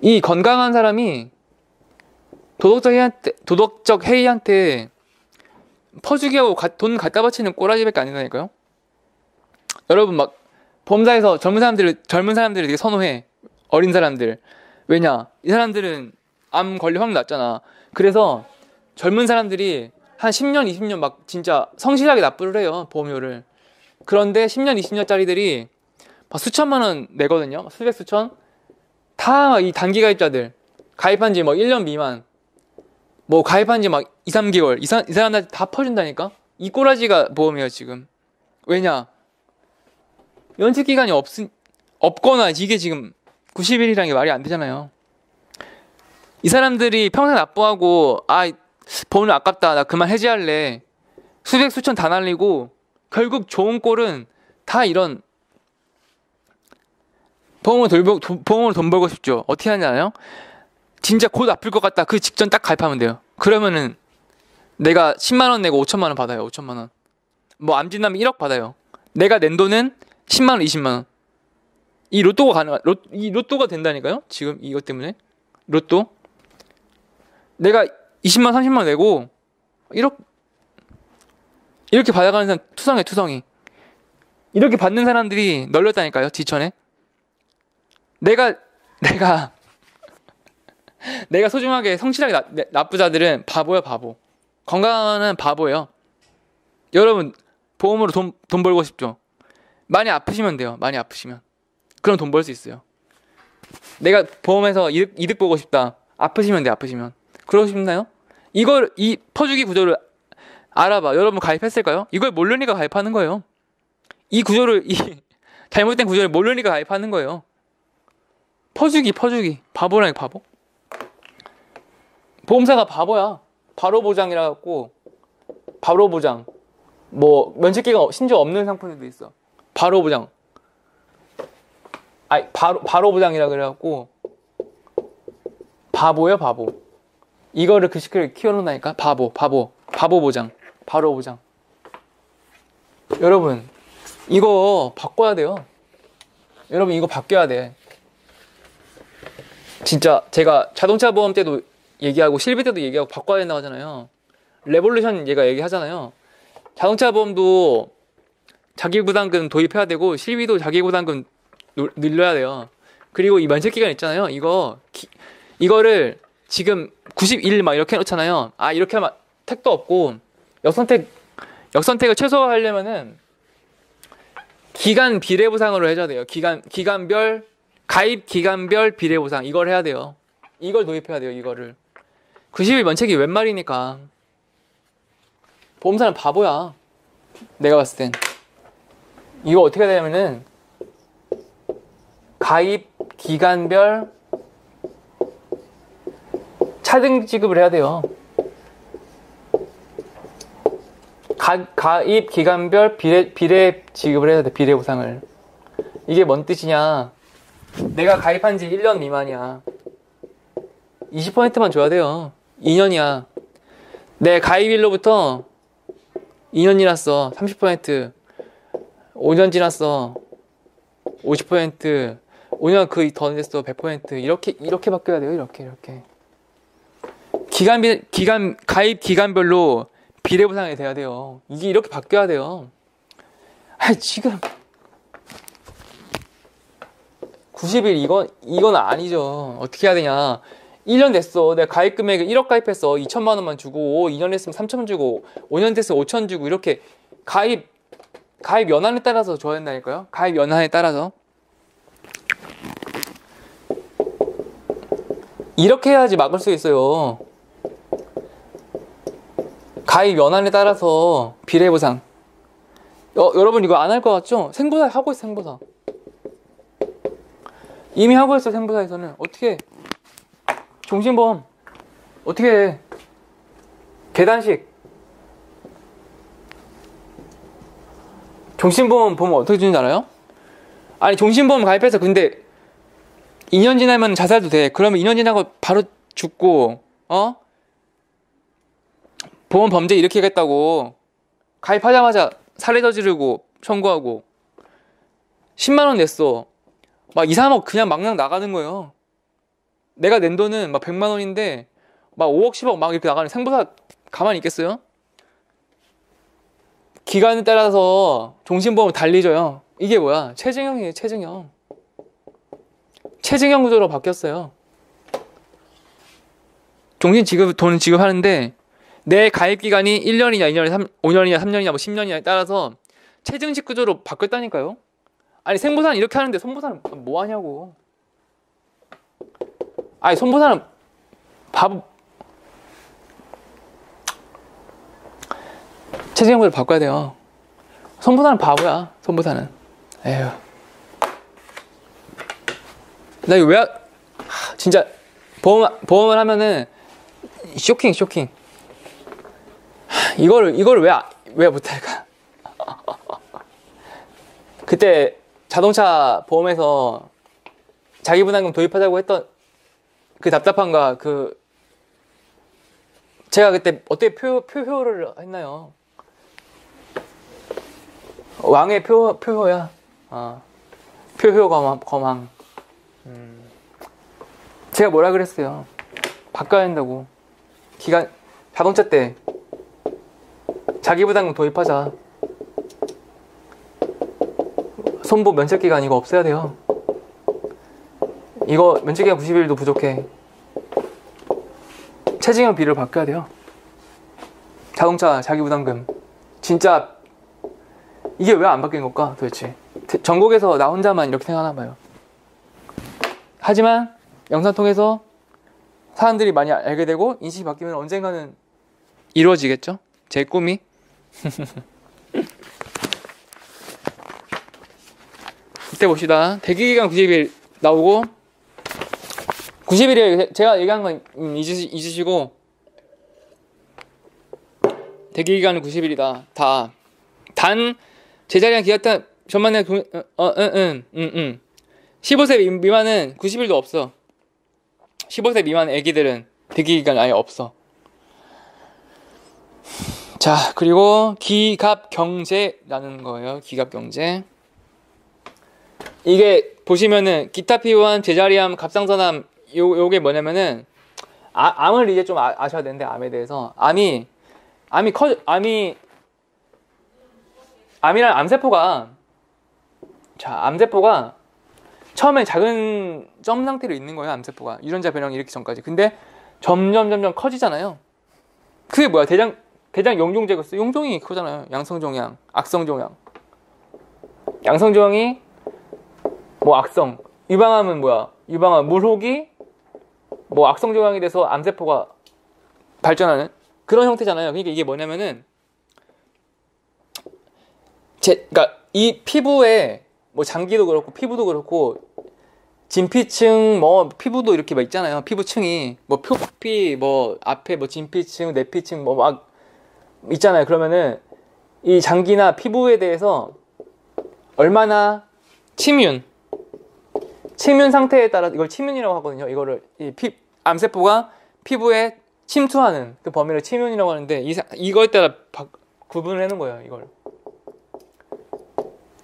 이 건강한 사람이 도덕적 해이한테 퍼주기하고 돈 갖다 바치는 꼬라지밖에 안 된다니까요. 여러분 막 보험사에서 젊은 사람들을 되게 선호해. 어린 사람들. 왜냐? 이 사람들은 암 관리 확률 낮잖아. 그래서 젊은 사람들이 한 10년, 20년 막 진짜 성실하게 납부를 해요. 보험료를. 그런데 10년, 20년짜리들이 막 수천만 원 내거든요. 수백, 수천. 다 이 단기 가입자들. 가입한 지 뭐 1년 미만. 뭐 가입한 지 막 2, 3개월. 이 사람들 다 퍼준다니까? 이 꼬라지가 보험이에요, 지금. 왜냐? 연체기간이 없거나 이게 지금 90일이라는 게 말이 안 되잖아요. 이 사람들이 평생 납부하고 보험료 아깝다. 나 그만 해지할래. 수백, 수천 다 날리고 결국 좋은 꼴은 다 이런 보험으로 돈 벌고 싶죠. 어떻게 하냐요? 진짜 곧 아플 것 같다. 그 직전 딱 가입하면 돼요. 그러면은 내가 10만 원 내고 5천만 원 받아요. 5천만 원. 뭐 암진단비 1억 받아요. 내가 낸 돈은 10만 원, 20만 원. 이 로또가 된다니까요? 지금 이것 때문에. 로또. 내가 20만, 30만 원 내고 1억 이렇게 받아가는 사람 투성이. 이렇게 받는 사람들이 널렸다니까요. 지천에. 내가 소중하게 성실하게 납부자들은 바보야, 바보. 건강한 바보예요. 여러분 보험으로 돈 벌고 싶죠? 많이 아프시면 돼요. 많이 아프시면. 그럼 돈 벌 수 있어요. 내가 보험에서 이득 보고 싶다. 아프시면 돼, 아프시면. 그러고 싶나요? 이 퍼주기 구조를 알아봐. 여러분 가입했을까요? 이걸 모르니까 가입하는 거예요. 이 잘못된 구조를 모르니까 가입하는 거예요. 퍼주기. 바보라니, 바보. 보험사가 바보야. 바로 보장이라 갖고 바로 보장. 뭐 면책기가 심지어 없는 상품들도 있어. 바로 보장. 아니 바로 보장이라 그래갖고 바보예요 바보. 이거를 글씨를 키워놓는다니까. 바보 보장. 바로 보장. 여러분 이거 바꿔야 돼요. 여러분 이거 바뀌어야 돼. 진짜 제가 자동차 보험 때도 얘기하고 실비 때도 얘기하고 바꿔야 된다고 하잖아요. 레볼루션 얘가 얘기하잖아요. 자동차 보험도 자기부담금 도입해야 되고 실비도 자기부담금 늘려야 돼요. 그리고 이 면책기간 있잖아요. 이거를 지금 91 막 이렇게 해놓잖아요. 아 이렇게 하면 택도 없고 역선택을 최소화하려면은 기간 비례 보상으로 해줘야 돼요. 기간별 가입 기간별 비례 보상 이걸 해야 돼요. 이걸 도입해야 돼요. 이거를 90일 면책이 웬 말이니까. 보험사는 바보야. 내가 봤을 땐 이거 어떻게 해야 되냐면은 가입 기간별 차등 지급을 해야 돼요. 가입 기간별 비례 지급을 해야 돼. 비례 보상을. 이게 뭔 뜻이냐. 내가 가입한 지 1년 미만이야. 20%만 줘야 돼요. 2년이야. 내 가입일로부터 2년 지났어. 30%. 5년 지났어. 50%. 5년 그 더 됐어. 100%. 이렇게 바뀌어야 돼요. 이렇게. 가입 기간별로 비례 보상이 돼야 돼요. 이게 이렇게 바뀌어야 돼요. 아니, 지금 90일 이건 아니죠. 어떻게 해야 되냐. 1년 됐어. 내가 가입 금액을 1억 가입했어. 2천만 원만 주고 2년 됐으면 3천 주고 5년 됐으면 5천 주고 이렇게 가입 연한에 따라서 줘야 된다니까요. 가입 연한에 따라서. 이렇게 해야지 막을 수 있어요. 가입 연한에 따라서 비례 보상. 여러분 이거 안 할 것 같죠? 생보사 하고 있어. 생보사. 이미 하고 있어. 생보사에서는. 어떻게 종신보험 어떻게 해? 계단식 종신보험 보면 어떻게 주는지 알아요? 아니 종신보험 가입해서 근데 2년 지나면 자살도 돼. 그러면 2년 지나고 바로 죽고 보험 범죄 일으키겠다고 가입하자마자 살해 저지르고 청구하고 10만원 냈어. 막 2, 3억 그냥 막냥 나가는 거예요. 내가 낸 돈은 막 100만 원인데 막 5억, 10억 막 이렇게 나가는. 생보사 가만히 있겠어요? 기간에 따라서 종신보험을 달리줘요. 이게 뭐야? 최증형이에요. 최증형 구조로 바뀌었어요. 돈 지급하는데 내 가입 기간이 1년이냐, 2년이냐, 5년이냐, 3년이냐, 뭐 10년이냐에 따라서 최증식 구조로 바뀌었다니까요. 아니 생보사는 이렇게 하는데 손보사는 뭐 하냐고. 아니 손보사는 바보. 최저임금을 바꿔야 돼요. 손보사는 바보야. 손보사는. 에휴. 나 이거 왜 진짜 보험을 하면은 쇼킹. 이거를 왜 못할까? 그때 자동차 보험에서 자기부담금 도입하자고 했던 그 답답함과 제가 그때 어떻게 표효를 했나요? 왕의 표효야. 표효 검황. 제가 뭐라 그랬어요? 바꿔야 한다고. 자동차 때 자기부담금 도입하자. 손보 면책기간 이거 없애야 돼요. 이거 면책기간 90일도 부족해. 최징형 비를 바꿔야 돼요. 자동차 자기부담금. 진짜 이게 왜 안 바뀐 걸까 도대체. 전국에서 나 혼자만 이렇게 생각하나 봐요. 하지만 영상 통해서 사람들이 많이 알게 되고 인식이 바뀌면 언젠가는 이루어지겠죠? 제 꿈이. 이때 봅시다. 대기기간 90일 나오고 90일에 제가 얘기한 건 잊으시고 대기기간은 90일이다. 단 제자리한 기간 전만에 15세 미만은 90일도 없어. 15세 미만 애기들은 대기기간 아예 없어. 자, 그리고 기갑경제라는 거예요. 기갑경제. 이게 보시면은 기타 피부암, 제자리암, 갑상선암 요게 뭐냐면은 암을 이제 좀 아셔야 되는데, 암에 대해서 암이란 암세포가 처음에 작은 점 상태로 있는 거예요. 암세포가 유전자 변형이 일으키기 전까지. 근데 점점 커지잖아요. 그게 뭐야? 대장 용종제거스. 용종이 그거잖아요. 양성종양, 악성종양. 양성종양이 뭐 악성. 유방암은 뭐야? 유방암 물혹이 뭐 악성종양이 돼서 암세포가 발전하는 그런 형태잖아요. 그러니까 이게 뭐냐면은 그러니까 이 피부에 뭐 장기도 그렇고 피부도 그렇고 진피층 뭐 피부도 이렇게 막 있잖아요. 피부층이 뭐 표피 뭐 앞에 뭐 진피층, 내피층 뭐 막 있잖아요. 그러면은 이 장기나 피부에 대해서 얼마나 침윤 상태에 따라 이걸 침윤이라고 하거든요. 이거를 암세포가 피부에 침투하는 그 범위를 침윤이라고 하는데 이거에 따라 구분을 해놓은 거예요. 이걸.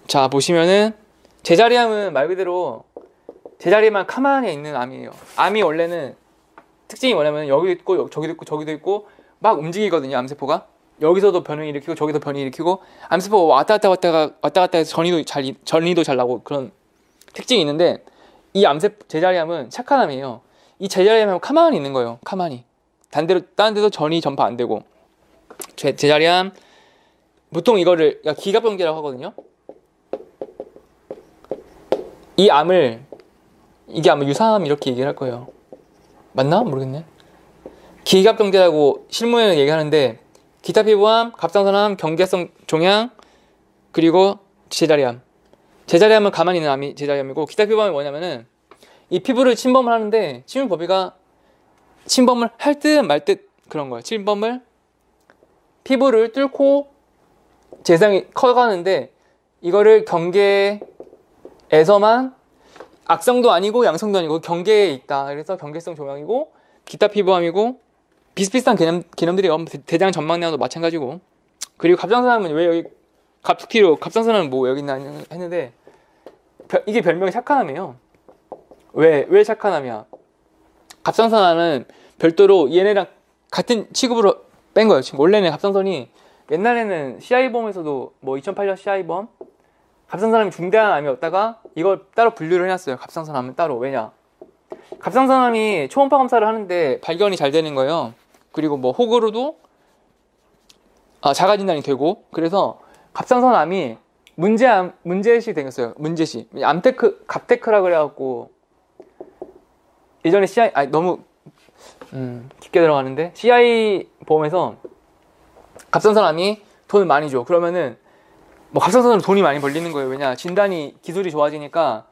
자, 보시면은 제자리암은 말 그대로 제자리에만 가만히 있는 암이에요. 암이 원래는 특징이 뭐냐면 여기도 있고 저기도 있고 저기도 있고 막 움직이거든요. 암세포가 여기서도 변형을 일으키고 저기도 변이 일으키고 암세포가 왔다 갔다 해서 전이도 잘 나고 그런 특징이 있는데 이 제자리암은 착한 암이에요. 이 제자리암은 가만히 있는 거예요. 가만히. 다른 데서 전이 전파 안 되고. 제자리암 보통 이거를 기갑경제라고 하거든요. 이게 아마 유사암 이렇게 얘기를 할 거예요. 맞나? 모르겠네. 기갑경제라고 실무에는 얘기하는데 기타 피부암, 갑상선암, 경계성 종양, 그리고 제자리암은 가만히 있는 암이 제자리암이고, 기타 피부암이 뭐냐면은 이 피부를 침범을 하는데 침범 범위가 침범을 할 듯 말 듯 그런 거예요. 피부를 뚫고 재상이 커가는데 이거를 경계에서만 악성도 아니고 양성도 아니고 경계에 있다. 그래서 경계성 종양이고 기타 피부암이고 비슷비슷한 개념들이요. 대장 전망내암도 마찬가지고. 그리고 갑상선암은 왜 여기 갑상선암은 뭐 여기 있나 했는데 이게 별명이 착한암이에요. 왜 착한암이야? 갑상선암은 별도로 얘네랑 같은 취급으로 뺀 거예요. 지금 원래는 갑상선이 옛날에는 CI범에서도 뭐 2008년 CI범 갑상선암이 중대한 암이었다가 이걸 따로 분류를 해놨어요. 갑상선암은 따로. 왜냐? 갑상선암이 초음파 검사를 하는데 발견이 잘 되는 거예요. 그리고 뭐 혹으로도 자가 진단이 되고. 그래서 갑상선암이 문제시 생겼어요. 문제시. 갑테크라 그래갖고 예전에 너무 깊게 들어가는데 CI 보험에서 갑상선암이 돈을 많이 줘. 그러면은 뭐 갑상선암으로 돈이 많이 벌리는 거예요. 왜냐? 기술이 좋아지니까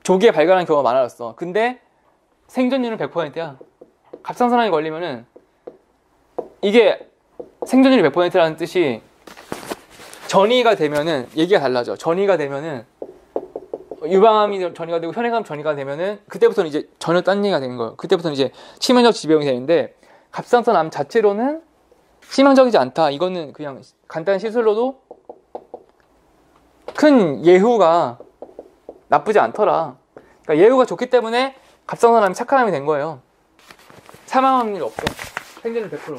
조기에 발견하는 경우가 많아졌어. 근데 생존율은 100%야. 갑상선암이 걸리면은 이게 생존율이 100%라는 뜻이 전이가 되면은 얘기가 달라져. 전이가 되면은 유방암이 전이가 되고 혈액암 전이가 되면은 그때부터는 이제 전혀 딴 얘기가 되는 거예요. 그때부터는 이제 치명적 질병이 되는데 갑상선암 자체로는 치명적이지 않다. 이거는 그냥 간단한 시술로도 큰 예후가 나쁘지 않더라. 그러니까 예후가 좋기 때문에 갑상선암이 착한 암이 된 거예요. 사망할 일 없어. 생존율 100%.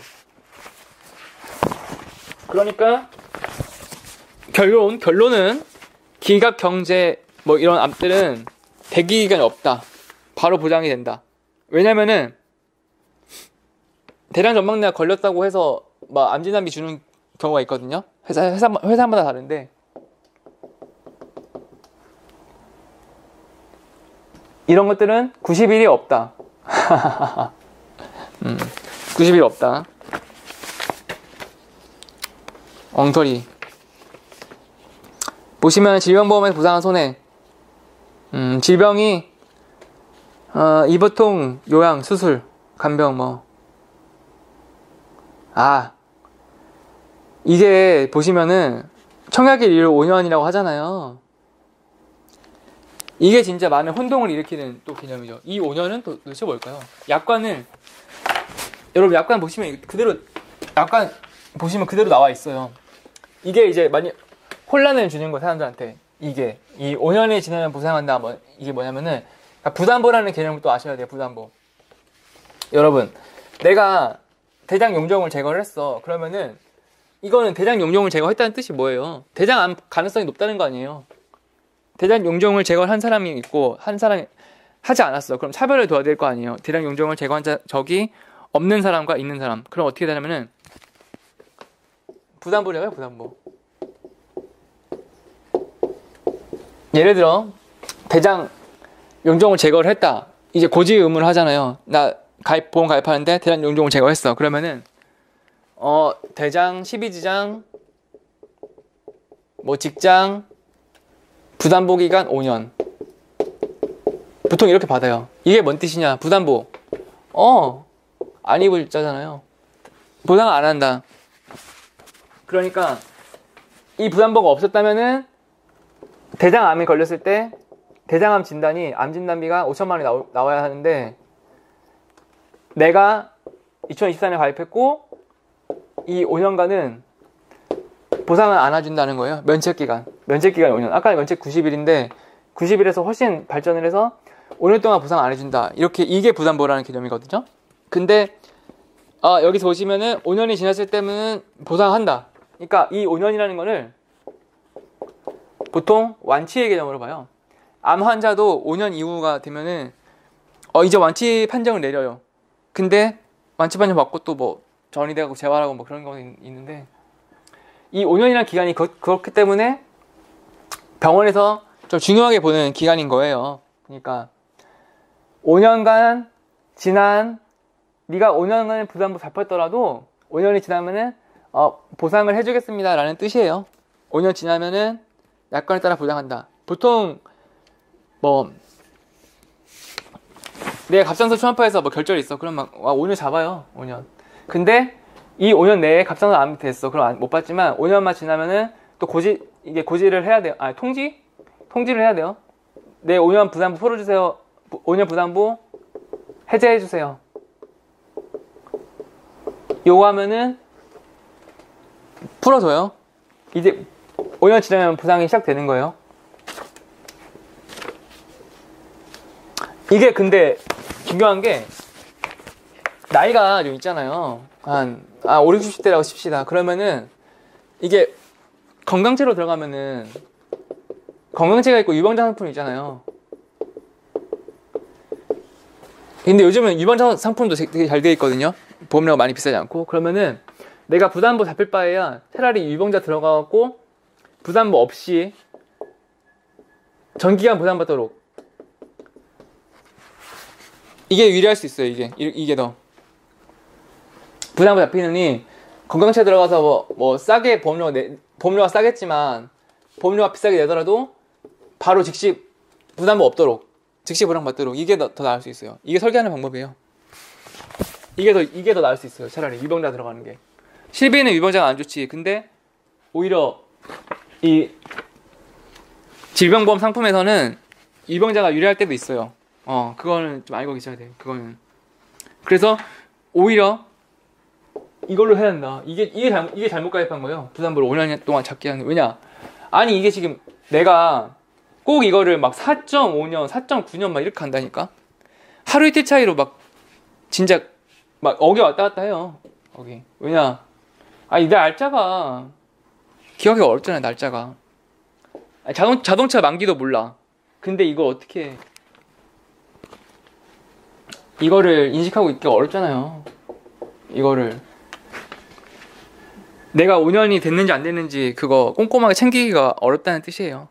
그러니까 결론은 기갑경제 뭐 이런 암들은 대기기간이 없다. 바로 보장이 된다. 왜냐면은 대량 전망내가 걸렸다고 해서 막 암진단비 주는 경우가 있거든요. 회사마다 다른데 이런 것들은 90일이 없다. 90일 없다. 엉터리. 보시면 질병보험에서 부상한 손해. 질병이 이보통, 요양, 수술, 간병 뭐. 이게 보시면은 청약일 이후 5년이라고 하잖아요. 이게 진짜 많은 혼동을 일으키는 또 개념이죠. 이 5년은 도대체 뭘까요? 약관을 여러분 약관 보시면 그대로 약관 보시면 그대로 나와 있어요. 이게 이제 많이 혼란을 주는 거 사람들한테. 이게 이 5년이 지나면 보상한다. 뭐 이게 뭐냐면은 부담보라는 개념을 또 아셔야 돼요. 부담보. 여러분, 내가 대장 용종을 제거를 했어. 그러면은 이거는 대장 용종을 제거했다는 뜻이 뭐예요? 대장암 가능성이 높다는 거 아니에요? 대장 용종을 제거한 사람이 있고 한 사람이 하지 않았어. 그럼 차별을 둬야 될 거 아니에요? 대장 용종을 제거한 적이 없는 사람과 있는 사람. 그럼 어떻게 되냐면은 부담보라고요, 부담보. 예를 들어 대장 용종을 제거를 했다. 이제 고지 의무를 하잖아요. 나 보험 가입하는데 대장 용종을 제거했어. 그러면은 대장, 12지장, 뭐 직장, 부담보 기간 5년. 보통 이렇게 받아요. 이게 뭔 뜻이냐? 부담보. 안 입을 자잖아요. 보상 안 한다. 그러니까 이 부담보가 없었다면은 대장암이 걸렸을 때 대장암 진단이 암 진단비가 5천만 원이 나와야 하는데 내가 2024년에 가입했고 이 5년간은 보상을 안 해준다는 거예요. 면책기간 5년. 아까 면책 90일인데 90일에서 훨씬 발전을 해서 5년 동안 보상 안 해준다. 이게 부담보라는 개념이거든요. 근데 여기서 보시면은 5년이 지났을 때는 보상한다. 그러니까 이 5년이라는 거를 보통 완치의 개념으로 봐요. 암 환자도 5년 이후가 되면은 이제 완치 판정을 내려요. 근데 완치 판정 받고 또 뭐 전이 되고 재활하고 뭐 그런 거 있는데 이 5년이라는 기간이 그렇기 때문에 병원에서 좀 중요하게 보는 기간인 거예요. 그러니까 5년간 지난 네가 5년간 부담부 잡혔더라도 5년이 지나면은 보상을 해주겠습니다 라는 뜻이에요. 5년 지나면은 약관에 따라 보상한다. 보통 뭐 내가 갑상선 초음파에서 뭐 결절이 있어. 그럼 막 5년 잡아요. 5년. 근데 이 5년 내에 갑상선 암이 됐어. 그럼 못 받지만 5년만 지나면은 또 고지를 해야 돼요. 통지를 해야 돼요. 내 5년 부담부 풀어주세요. 5년 부담부 해제해주세요. 요거 하면은 풀어줘요. 이제 5년 지나면 보상이 시작되는 거예요. 이게 근데 중요한 게 나이가 좀 있잖아요. 한 5, 60대라고 칩시다. 그러면은 이게 건강체로 들어가면은 건강체가 있고 유병자 상품이 있잖아요. 근데 요즘은 유병자 상품도 되게 잘 되어 있거든요. 보험료가 많이 비싸지 않고. 그러면은 내가 부담보 잡힐 바에야 차라리 유병자 들어가갖고 부담보 없이 전기간 부담받도록 이게 유리할 수 있어요. 이게 더 부담보 잡히느니 건강체 들어가서 뭐 싸게 보험료가 싸겠지만 보험료가 비싸게 내더라도 바로 즉시 부담보 없도록 즉시 보상받도록 이게 더 나을 수 있어요. 이게 설계하는 방법이에요. 이게 더 나을 수 있어요. 차라리 유병자 들어가는 게. 실비는 유병자가 안 좋지. 근데 오히려 이 질병보험 상품에서는 유병자가 유리할 때도 있어요. 그거는 좀 알고 계셔야 돼요. 그거는. 그래서 오히려 이걸로 해야 한다. 이게 잘못 가입한 거예요. 부담보를 5년 동안 잡게 하는. 왜냐? 아니 이게 지금 내가 꼭 이거를 막 4.5년, 4.9년 막 이렇게 한다니까? 하루 이틀 차이로 막 진짜 막 억이 왔다 갔다 해요. 억이. 왜냐? 아니 내 날짜가 기억이 어렵잖아요. 날짜가. 아니, 자동차 만기도 몰라. 근데 이거 어떻게 이거를 인식하고 있기가 어렵잖아요. 이거를 내가 5년이 됐는지 안 됐는지 그거 꼼꼼하게 챙기기가 어렵다는 뜻이에요.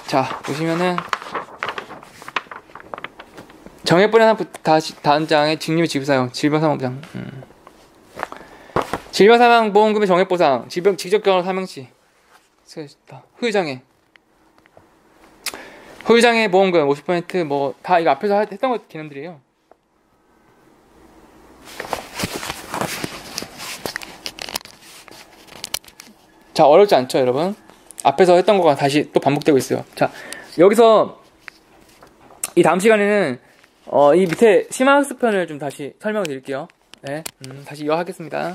자, 보시면은 정액분야 다음 장에 직립 지급사용 질병사망보장 질병사망보험금의 정액보상 질병 직접경로 사명시 후유장애 보험금 50% 뭐 다 이거 앞에서 했던 것 개념들이에요. 자, 어렵지 않죠, 여러분? 앞에서 했던 거가 다시 또 반복되고 있어요. 자, 여기서 이 다음 시간에는 이 밑에 심화학습편을 좀 다시 설명을 드릴게요. 네, 다시 이어가겠습니다.